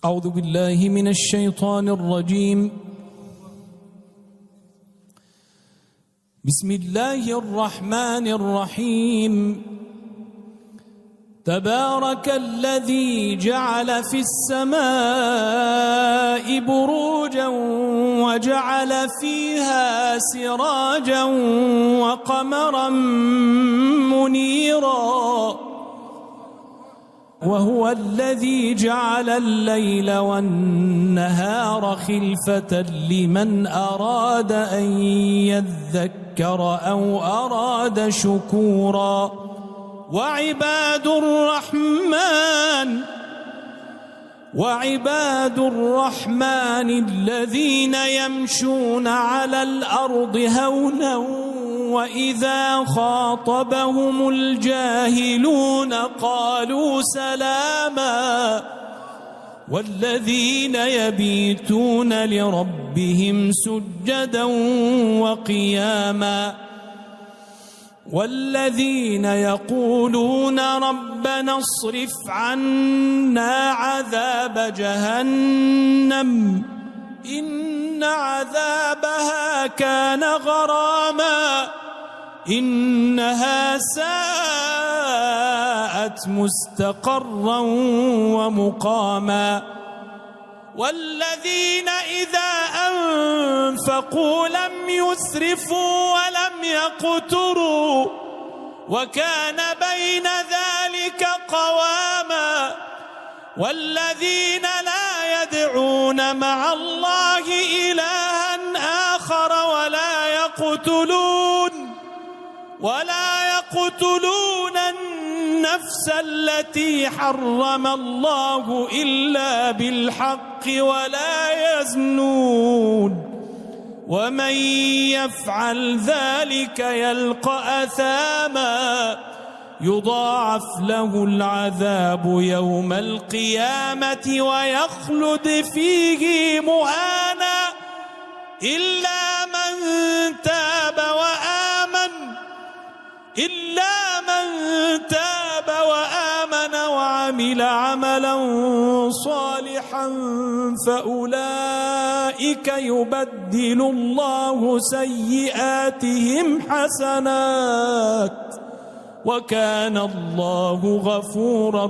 أعوذ بالله من الشيطان الرجيم. بسم الله الرحمن الرحيم. تبارك الذي جعل في السماء بروجا وجعل فيها سراجا وقمرا منيرا، وهو الذي جعل الليل والنهار خلفة لمن أراد أن يذكر أو أراد شكورا. وعباد الرحمن الذين يمشون على الأرض هونا وإذا خاطبهم الجاهلون قالوا سلاما، والذين يبيتون لربهم سجدا وقياما، والذين يقولون ربنا اصرف عنا عذاب جهنم إن عذابها كان غراما إنها ساءت مستقرا ومقاما. والذين إذا أنفقوا لم يسرفوا ولم يقتروا وكان بين ذلك قواما. والذين لا يدعون مع الله إلها آخر ولا يقتلون النفس التي حرم الله إلا بالحق ولا يزنون، ومن يفعل ذلك يلقى أثاما يضاعف له العذاب يوم القيامة ويخلد فيه مهانا إلا من تاب وآمن وعمل عملا صالحا فأولئك يبدل الله سيئاتهم حسنات وكان الله غفورا